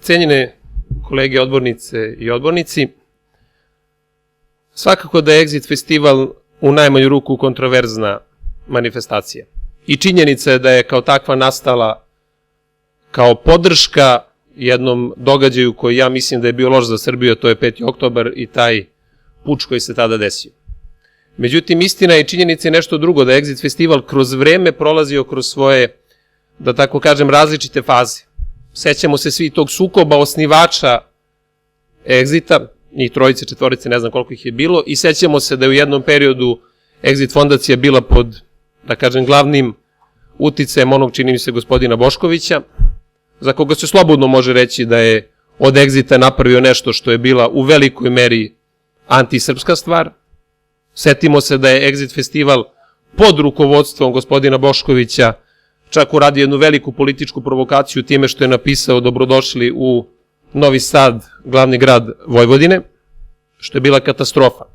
Cenjene kolege odbornice i odbornici, svakako da je Exit festival u najmanju ruku kontroverzna manifestacija. I činjenica je da je kao takva nastala kao podrška jednom događaju koji ja mislim da je bio loš za Srbiju, to je 5. oktobar i taj puč koji se tada desio. Međutim, istina i činjenica je nešto drugo, da je Exit festival kroz vreme prolazio kroz svoje, da tako kažem, različite faze. Sećamo se svi tog sukoba osnivača Exita, njih trojice, četvorice, ne znam koliko ih je bilo, i sećamo se da je u jednom periodu Exit fondacija bila pod, da kažem, glavnim uticajem onog, čini mi se, gospodina Boškovića, za koga se slobodno može reći da je od Exita napravio nešto što je bila u velikoj meri antisrpska stvar. Setimo se da je Exit festival pod rukovodstvom gospodina Boškovića čak uradio jednu veliku političku provokaciju time što je napisao dobrodošli u Novi Sad, glavni grad Vojvodine, što je bila katastrofa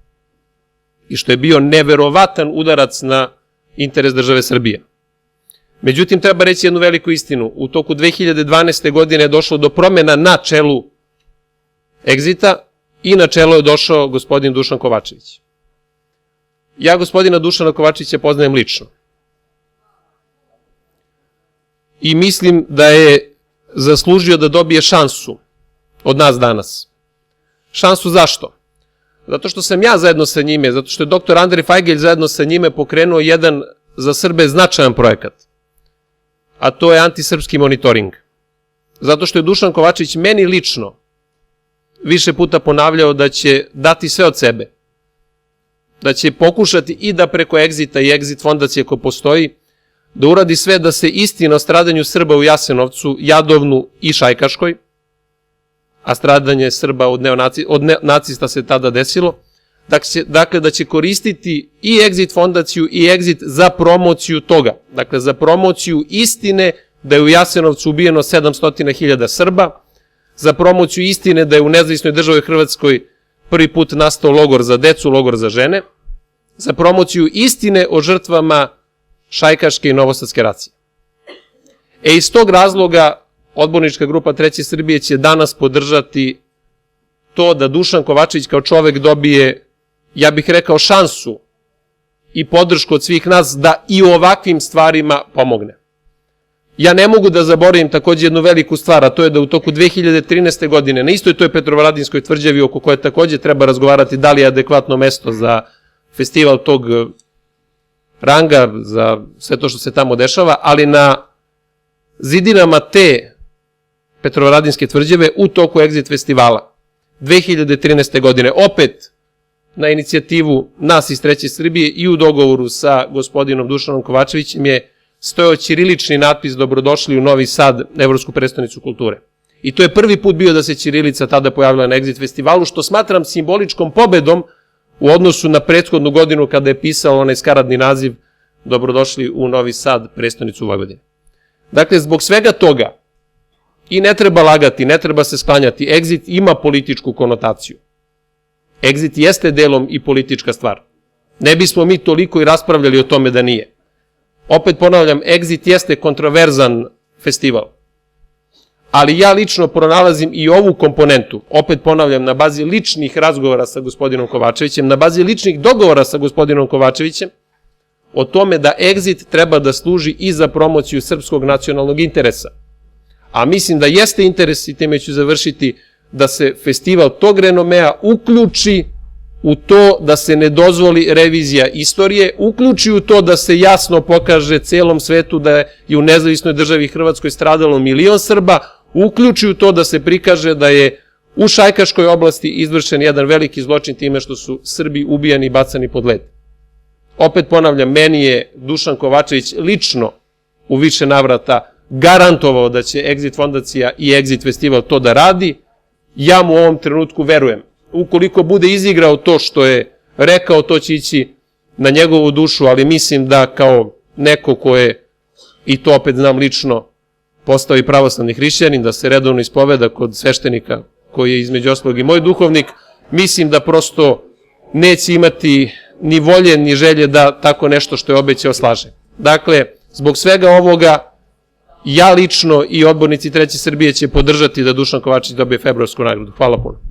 i što je bio neverovatan udarac na interes države Srbije. Međutim, treba reći jednu veliku istinu. U toku 2012. godine je došlo do promjena na čelu Exita i na čelo je došao gospodin Dušan Kovačević. Ja gospodina Dušana Kovačevića poznajem lično. I mislim da je zaslužio da dobije šansu od nas danas. Šansu zašto? Zato što sam ja zajedno sa njime, zato što je dr. Andrej Fajgelj zajedno sa njime pokrenuo jedan za Srbe značajan projekat, a to je antisrpski monitoring. Zato što je Dušan Kovačević meni lično više puta ponavljao da će dati sve od sebe, da će pokušati i da preko Exita i Exit fondacije ko postoji, da uradi sve da se istina o stradanju Srba u Jasenovcu, Jadovnu i Šajkaškoj, a stradanje Srba od nacista se tada desilo, dakle da će koristiti i Exit fondaciju i Exit za promociju toga, dakle za promociju istine da je u Jasenovcu ubijeno 700.000 Srba, za promociju istine da je u nezavisnoj državi Hrvatskoj prvi put nastao logor za decu, logor za žene, za promociju istine o žrtvama Šajkaške i Novosadske racije. Iz tog razloga odbornička grupa Treće Srbije će danas podržati to da Dušan Kovačević kao čovek dobije, ja bih rekao, šansu i podršku od svih nas da i u ovakvim stvarima pomogne. Ja ne mogu da zaboravim takođe jednu veliku stvar, a to je da u toku 2013. godine na istoj toj Petrovaradinskoj tvrđavi, oko koje takođe treba razgovarati da li je adekvatno mesto za festival tog ranga, za sve to što se tamo dešava, ali na zidinama te Petrovaradinske tvrđave u toku Exit festivala 2013. godine, opet na inicijativu nas iz Treće Srbije i u dogovoru sa gospodinom Dušanom Kovačevićem je stojao ćirilični natpis dobrodošli u Novi Sad, Evropsku prestonicu kulture. I to je prvi put bio da se ćirilica tada pojavila na Exit festivalu, što smatram simboličkom pobedom u odnosu na prethodnu godinu kada je pisao onaj skaradni naziv dobrodošli u Novi Sad, prestonicu Vojvodine. Dakle, zbog svega toga, i ne treba lagati, ne treba se sklanjati, Exit ima političku konotaciju. Exit jeste delom i politička stvar. Ne bismo mi toliko i raspravljali o tome da nije. Opet ponavljam, Exit jeste kontroverzan festival. Ali ja lično pronalazim i ovu komponentu, opet ponavljam, na bazi ličnih razgovora sa gospodinom Kovačevićem, na bazi ličnih dogovora sa gospodinom Kovačevićem, o tome da Exit treba da služi i za promociju srpskog nacionalnog interesa. A mislim da jeste interes, i time ću završiti, da se festival tog renomea uključi u to da se ne dozvoli revizija istorije, uključi u to da se jasno pokaže celom svetu da je u nezavisnoj državi Hrvatskoj stradalo 1.000.000 Srba, uključi u to da se prikaže da je u Šajkaškoj oblasti izvršen jedan veliki zločin time što su Srbi ubijani i bacani pod led. Opet ponavljam, meni je Dušan Kovačević lično u više navrata garantovao da će Exit fondacija i Exit festival to da radi. Ja mu u ovom trenutku verujem. Ukoliko bude izigrao to što je rekao, to će ići na njegovu dušu, ali mislim da kao neko ko je, i to opet znam lično, postao i pravoslavni hrišćanin, da se redovno ispoveda kod sveštenika koji je između ostalog i moj duhovnik, mislim da prosto neće imati ni volje ni želje da tako nešto što je obećao slaže. Dakle, zbog svega ovoga ja lično i odbornici Treće Srbije će podržati da Dušan Kovačević dobije februarsku nagradu. Hvala puno.